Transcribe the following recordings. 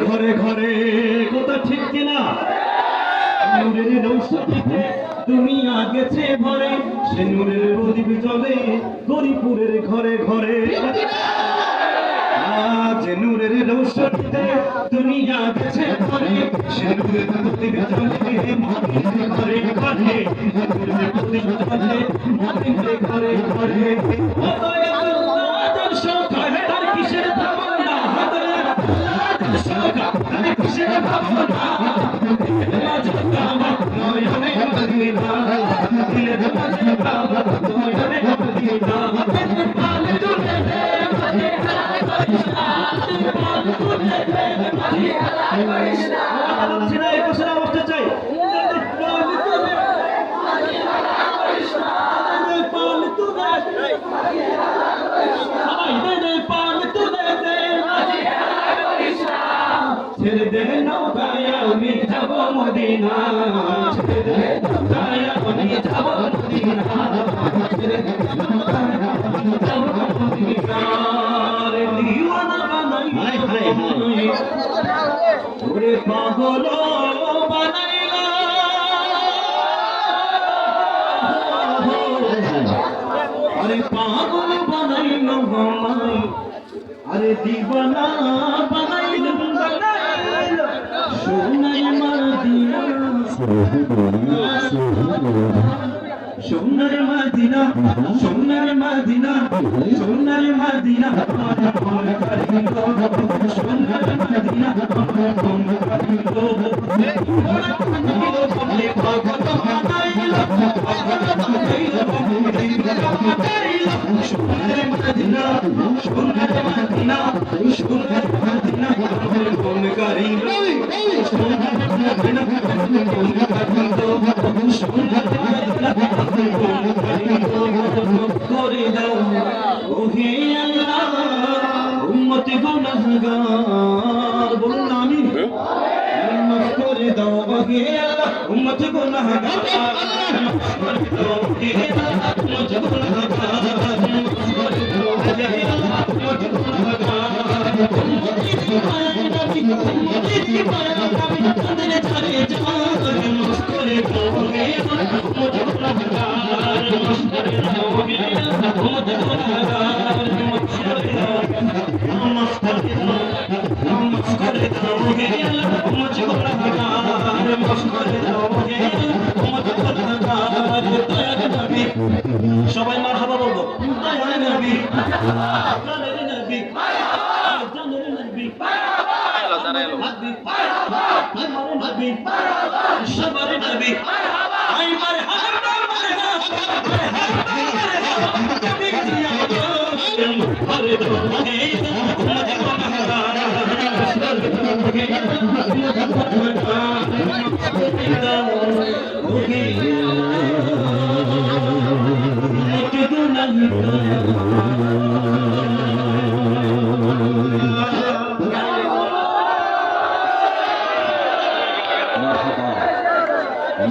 ঘরে ঘরে কথা ঠিক কিনা নূরের রৌশনীতে দুনিয়া গেছে ভরে সে নূরের প্রদীপ জ্বলে গরিপুরের ঘরে ঘরে আজ নূরের রৌশনীতে দুনিয়া গেছে ভরে সে নূরের প্রদীপ জ্বলে মুমিনের ঘরে ঘরে নূরের প্রদীপ জ্বলে মুমিনের ঘরে ঘরে তার কিসের ভাবনা কিসের ভাবনা ছেড়ে দে নৌকায় আমি যাব মদিনা ছেড়ে দে নৌকায় আমি যাব মদিনা ছেড়ে দে নৌকায় আমি যাব মদিনা রে দিওয়ানা বানাই ওরে পাগল বানাইলা আরে পাগল বানাইলো আমায় আরে দিওয়ানা বানাইলো সোনার মদিনা সোনার মদিনা সোনার মদিনা সোনার মদিনা মন করিলো সোনার মদিনা মন করিলো বলে পাগল বানাইলো পাগল বানাইলো সোনার মদিনা সোনার মদিনা সোনার মদিনা মন করিলো সোনার মদিনা মন করিলো সোনার মদিনা করে দাও ওহে আল্লাহ উম্মতে গুনাহগার বলুন আমিন মাফ করে দাও ওহে আল্লাহ উম্মতে গুনাহগার মাফ করে দাও ওহে আল্লাহ উম্মতে গুনাহগার মাফ করে দাও ওহে আল্লাহ উম্মতে গুনাহগার উম্মতে কি পায় নবী তাদের ছাড়ে যান মাফ করে দাও ওহে আল্লাহ উম্মতে গুনাহগার সবাই মারহাবা বলবো সবার নবী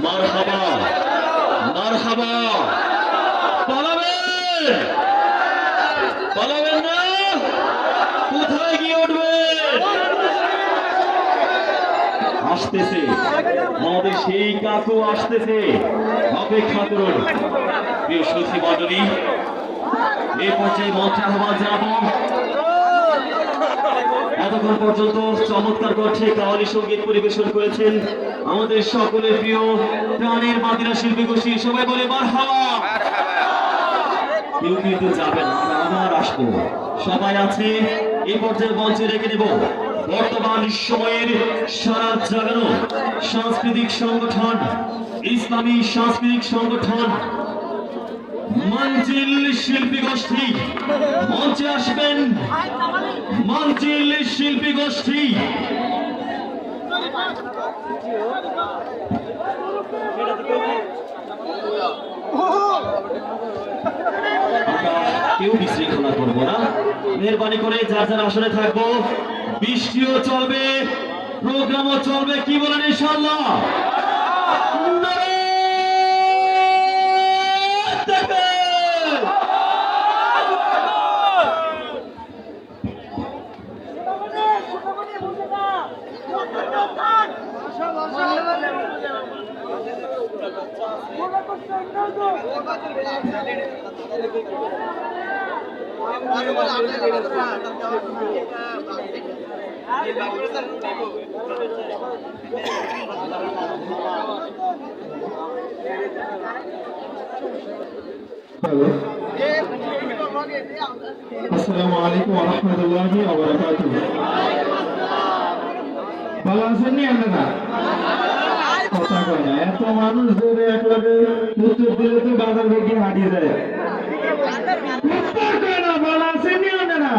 মারহাবা মারহাবা পালাবেন পালাবেন না কোথায় গিয়ে উঠবেন আসতেছে আমাদের সেই কাকু আসতেছে অপেক্ষা করুন প্রিয় সুধী মণ্ডলী এই পর্যায়ে মঞ্চে আহ্বান জানাবো এতক্ষণ পর্যন্ত চমৎকার কণ্ঠে কাওয়ালি সঙ্গীত পরিবেশন করেছেন আমাদের সকলের প্রিয় প্রাণের মাদিরা শিল্পী গোষ্ঠী সবাই বলে মারহাবা কেউ কিন্তু যাবেন আমরা আবার আসবো সবাই আছে এই পর্যায়ে মঞ্চে রেখে নেব বর্তমান সময়ের সারা জাগানো সাংস্কৃতিক সংগঠন ইসলামী সাংস্কৃতিক সংগঠন মঞ্চিল শিল্পী গোষ্ঠী মঞ্চে আসবেন। মঞ্চিল শিল্পী গোষ্ঠী কেউ বিশৃঙ্খলা করবো না, মেহরবানি করে যার যার আসনে থাকবো। বৃষ্টিও চলবে, প্রোগ্রামও চলবে, কি বলেন ইনশাআল্লাহ? আসসালামু আলাইকুম ওয়া রাহমাতুল্লাহি ওয়া বারাকাতুহু। ভালো আছেন নি আপনারা? কথা কয় না, এত মানুষ ধরে এক লগে উত্তর দিলে তো বাজার ভেঙে হারিয়ে যায়। উত্তর কয় না, ভালো আছেন নি আপনারা?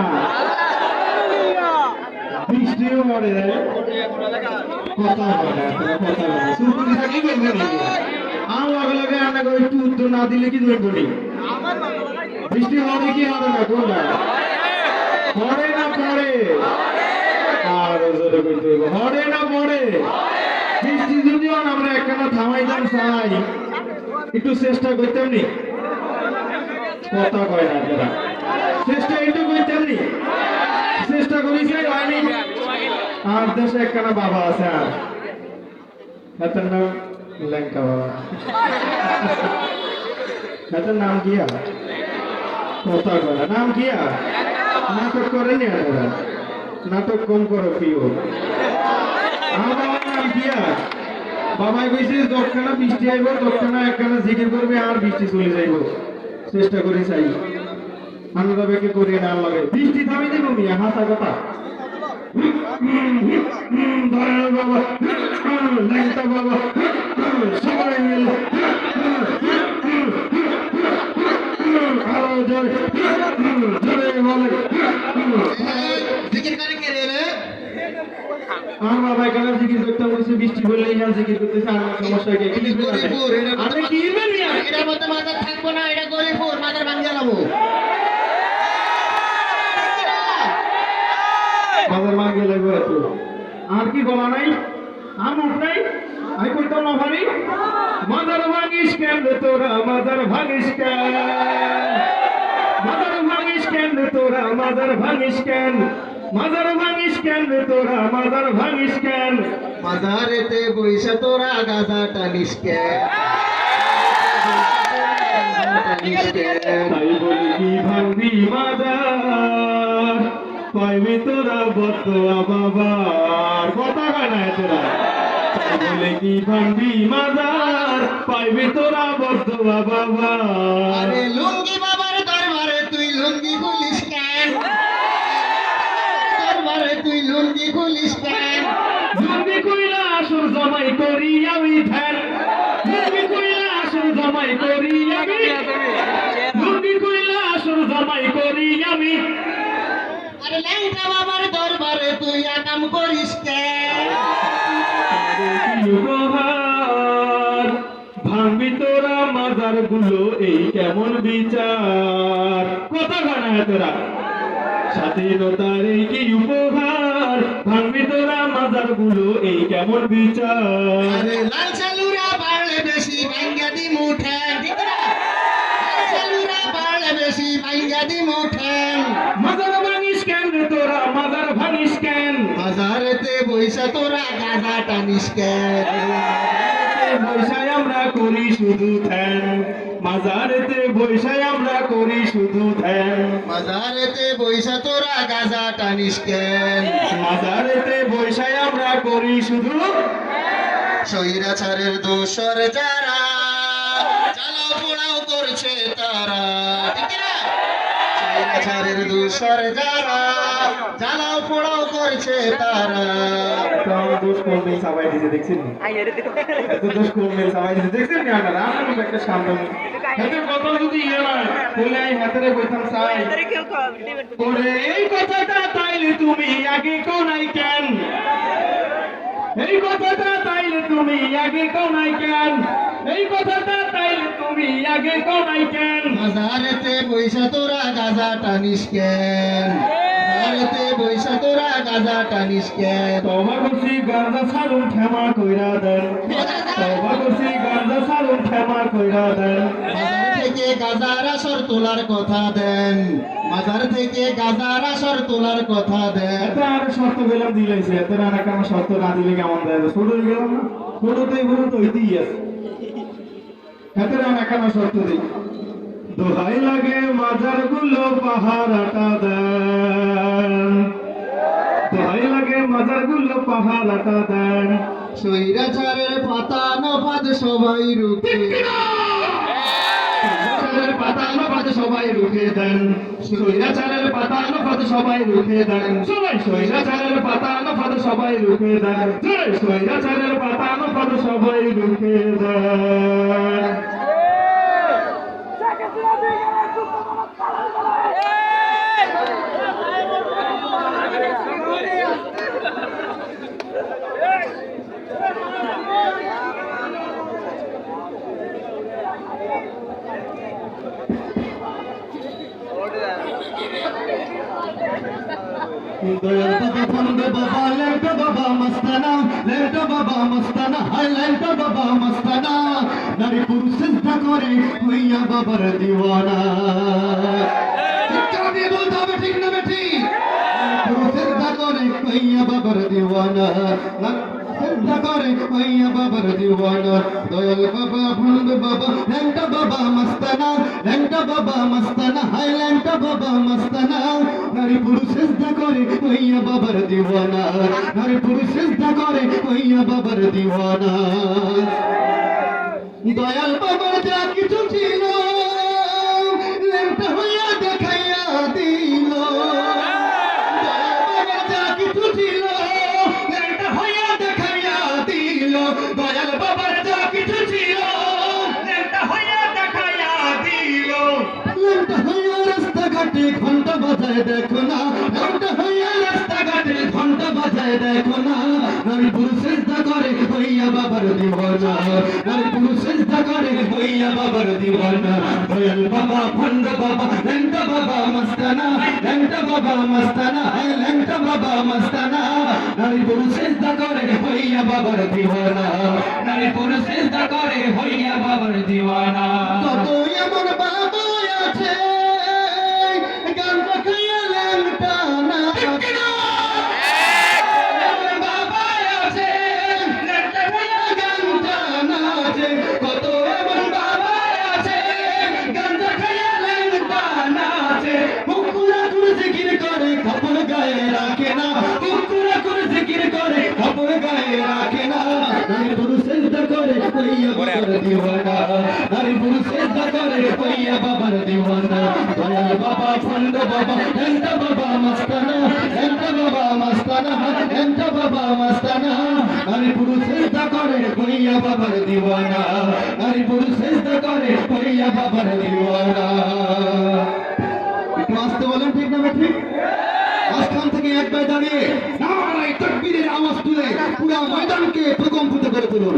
বৃষ্টিও পড়ে যায়, কথা কয় না, কথা কয় না, সুপুরি থাকি বলবো নাকি? আমার লগে লগে আপনাকে একটু উত্তর না দিলে কি ধরবো নি? বৃষ্টি হবে কি হবে না কোনটা? পড়ে না পড়ে? আর জোরে কইতে হইব, পড়ে না পড়ে? বৃষ্টি যদিও আমরা একখানা থামাইতাম চাই, একটু চেষ্টা করতাম নি? কথা কয় না আপনারা? চেষ্টা একটু করতাম নি? চেষ্টা করি চাই হয়নি। আর দেশে একখানা বাবা আছে, আর তার নাম ল্যাংকা বাবা। তার নাম কি? আর কথা কয় নাম কি? আর নাটক করেনি আপনারা? নাটক কম করো প্রিয়। আমার বাবার নাম কি? আর বাবাই কইছে যতখানা বৃষ্টি আইব ততখানা একখানা জিকির করবে আর বৃষ্টি চলে যাইব। চেষ্টা করি চাই আমরা বেকে করি না লাগে বৃষ্টি থামি দিব মিয়া, হাসা কথা। দয়াল বাবা, ল্যাংটা বাবা, সবাই মিলে আরো জোরে জোরে বলে। আমার বাবা এখানে জিকির করতে বলছে, বৃষ্টি পড়লে এখানে জিকির করতেছে, আমার সমস্যা কি? আপনি কি ইবেন মিয়া? এটার মধ্যে মাথার থাকবো না, এটা গরিবপুর মাথার ভাঙ্গা লাবো। বাজার মাগে লাগবে এত। আর কি বলা নাই? আমুক নাই? আই কইতাম না ভারি? মাজার ভাঙিস কেন রে তোরা, মাজার ভাঙিস কেন? মাজার ভাঙিস কেন রে তোরা, মাজার ভাঙিস কেন? মাজার ভাঙিস কেন রে তোরা, মাজার ভাঙিস কেন? মাজারেতে বইসা তোরা গাঁজা টানিস কে? তাই বলি কি ভাঙবি মাজার, পাইবি তোরা বদুয়া বাবার। কথা কয় না তোরা? তাই বলে কি ভাঙবি মাজার, পাইবি তোরা বদুয়া বাবার। আরে লুঙ্গি বাবার দরবারে তুই লুঙ্গি খুলিস কেন? দরবারে তুই লুঙ্গি খুলিস কেন? লুঙ্গি কইলা আসর জমাই করি আমি ধ্যান, লুঙ্গি কইলা আসর জমাই করি আমি, লুঙ্গি কইলা আসর জমাই করি আমি। আরে ল্যাংটা বাবার দরবারে তুই আকাম করিস কেন? উপহার ভাঙবি তোরা মাজার গুলো, এই কেমন বিচার? কথা গানা তোরা? স্বাধীনতার এই কি উপহার, ভাঙবি তোরা মাজার গুলো, এই কেমন বিচার? আরে লাল চালুরা বাড়লে বেশি ভাঙ্গা দি মুঠেন, ঠিক না? লাল চালুরা বাড়লে বেশি ভাঙ্গা দি মুঠেন। মাজার ভাঙিস কেন রে তোরা, মাজার ভাঙিস কেন? মাজারেতে বইসা তোরা গাঁজা টানিস কেন? বৈশায় আমরা করি শুধু ধ্যান, মাজারেতে বৈশায় আমরা করি শুধু ধ্যান। মাজারেতে বইসা তোরা গাঁজা টানিস কেন? মাজারেতে বৈশায় আমরা করি শুধু। স্বৈরাচারের দোসর যারা, জ্বালাও পোড়াও করছে তারা, ঠিক না? স্বৈরাচারের দূষর যারা জ্বালাও পোড়াও করছে তারা কারণ দোষ করবে সবাই দিতে দেখছেন নি? এত দোষ করবে সবাই দিতে দেখছেন নি আপনারা? আমরা একটা সামনে হাতের কথা যদি ইয়ে নয় বলে এই হাতের কইতাম চাই ওরে এই কথাটা তাইলে তুমি আগে কোনাই কেন এই কথাটা তাইলে তুমি আগে কোনাই কেন এই কথাটা তাইলে তুমি আগে কোনাই কেন মাজারেতে বৈশা তোরা গাজা টানিস কেন মাজারেতে বৈশা তোরা গাজা টানিস কেন তবা করছি গাঁজা ছাড়ুন ক্ষমা কইরা দেন তবা করছি গাঁজা ছাড়ুন ক্ষমা কইরা দেন মাজার থেকে গাজার আসর তোলার কথা দেন মাজার থেকে গাজার আসর তোলার কথা দেন এত আর শর্ত গেলাম দিলাইছে এত রানা কাম শর্ত না দিলে কেমন দেয় ছোট হয়ে গেলাম না ছোট তো এই পর্যন্ত হইতেই আছে এত রানা কাম শর্ত দিই দোহাই লাগে মাজার গুলো পাহারাটা দেন দোহাই লাগে মাজার গুলো পাহারাটা দেন স্বৈরাচারের পাতা নপাত সবাই রুখে স্বৈরাচারের পাতা নপাত সবাই রুখে দেন স্বৈরাচারের পাতা নপাত সবাই রুখে দেন সবাই স্বৈরাচারের পাতা নপাত সবাই রুখে দেন স্বৈরাচারের পাতা নপাত সবাই রুখে দেন দয়াল বাবা বন্ধ বাবা লেন্টো বাবা মস্তানা লেন্টো বাবা মস্তানা হাই লেন্টো বাবা মস্তানা নারী পুরুষ চিন্তা করে হইয়া বাবার দিওয়ানা চিৎকার দিয়ে বলতে হবে ঠিক না বেটি পুরুষ চিন্তা করে হইয়া বাবার দিওয়ানা চিন্তা করে হইয়া বাবার দিওয়ানা দয়াল বাবা বন্ধ বাবা লেন্টো বাবা মস্তানা লেন্টো বাবা মস্তানা হাই লেন্টো বাবা মস্তানা নারী পুরুষ চিন্তা করে হইয়া বাবার দিওয়ানা নারী পুরুষ চিন্তা করে হইয়া বাবার দিওয়ানা দয়াল বাবার যা কিছু ছিল লেন্টা হইয়া দেখাইয়া দিল দয়াল বাবার যা কিছু ছিল লেন্টা হইয়া দেখাইয়া দিল দয়াল বাবার যা কিছু ছিল লেন্টা হইয়া দেখাইয়া দিল লেন্টা হইয়া রাস্তাঘাটে ঘন্টা বাজায় দেখো না লেন্টা হইয়া রাস্তাঘাটে ঘন্টা বাজায় দেখো না নারী পুরুষ চিন্তা করে হইয়া বাবার দিওয়ানা নারী পুরুষ চিন্তা করে হইয়া বাবার দিওয়ানা দয়াল বাবা ভণ্ড বাবা লেন্টা বাবা মস্তানা লেন্টা বাবা মস্তানা লেন্টা বাবা মস্তানা নারী পুরুষ চিন্তা করে হইয়া বাবার দিওয়ানা নারী পুরুষ চিন্তা করে হইয়া বাবার দিওয়ানা কত এমন বাবা আছে গানটা খাইয়া লেন্টা না বাবা আছে লেন্টা খাইয়া গানটা নাচে কত এমন বাবা আছে গানটা খাইয়া লেন্টা নাচে মুকুরা করে জিকির করে কাপড় গায়ে রাখে না মুকুরা করে জিকির করে কাপড় গায়ে রাখে না নারী পুরুষ চিন্তা করে হইয়া বাবার দিওয়ানা নারী পুরুষ চিন্তা করে হইয়া বাবার দিওয়ানা দয়াল বাবা ফন্ড বাবা লেন্টা বাবা মস্তানা লেন্টা বাবা মস্তানা লেন্টা বাবা মস্তানা নারী পুরুষ চিন্তা করে হইয়া বাবার দিওয়ানা নারী পুরুষ চিন্তা করে হইয়া বাবার দিওয়ানা একটু আসতে বলেন ঠিক না ঠিক মাঝখান থেকে একবার দাঁড়িয়ে নারায়ে তাকবীরের আওয়াজ তুলে পুরো ময়দানকে প্রকম্পিত করে তুলুন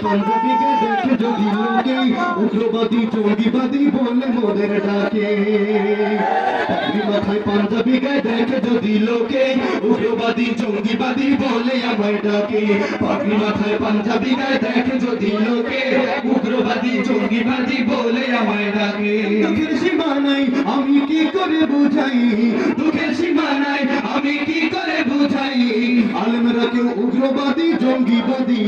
পাঞ্জাবিকে দেখে যদি লোকে উগ্রবাদী জঙ্গিবাদী বলে মোদের ডাকে পাগড়ি মাথায় পাঞ্জাবি গায়ে দেখে যদি লোকে উগ্রবাদী জঙ্গিবাদী বলে আমায় ডাকে পাগড়ি মাথায় পাঞ্জাবি গায়ে দেখে যদি লোকে উগ্রবাদী জঙ্গিবাদী বলে আমায় ডাকে দুঃখের সীমা নাই আমি কি করে বুঝাই দুঃখের সীমা নাই আমি কি করে বুঝাই আলেমরা কেউ উগ্রবাদী জঙ্গিবাদী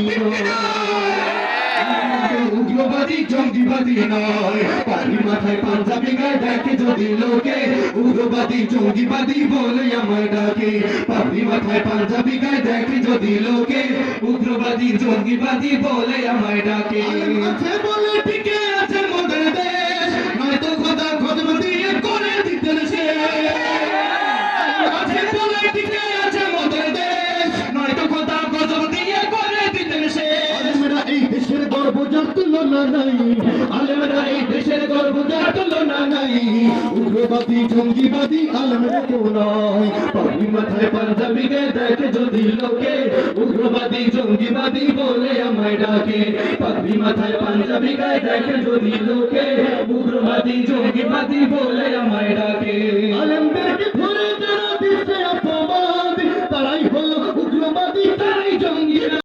উগ্রবাদী জঙ্গিবাদী নয় পাগড়ি মাথায় পাঞ্জাবি গায়ে দেখে যদি লোকে উগ্রবাদী জঙ্গিবাদী বলে আমায় ডাকে পাগড়ি মাথায় পাঞ্জাবি গায়ে দেখে যদি লোকে উগ্রবাদী জঙ্গিবাদী বলে আমায় ডাকে আছে বলে টিকে আছে মোদের দেশ নয়তো খোদা খতম দিয়ে করে দিতেন সে আছে বলে টিকে আছে মোদের দেশ নয়তো খোদা খতম দিয়ে করে দিতেন সে আলেমরা এই দেশের গর্ব যার তুলনা নাই আলেমরা এই দেশের গর্ব যার তুলনা নাই উগ্রবাদী জঙ্গিবাদী আলেমরা কেউ নয় পাগড়ি মাথায় পাঞ্জাবি গায়ে দেখে যদি লোকে উগ্রবাদী জঙ্গিবাদী বলে আমায় ডাকে পাগড়ি মাথায় পাঞ্জাবি গায়ে দেখে যদি লোকে উগ্রবাদী জঙ্গিবাদী বলে আমায় ডাকে আলেমদেরকে ধরে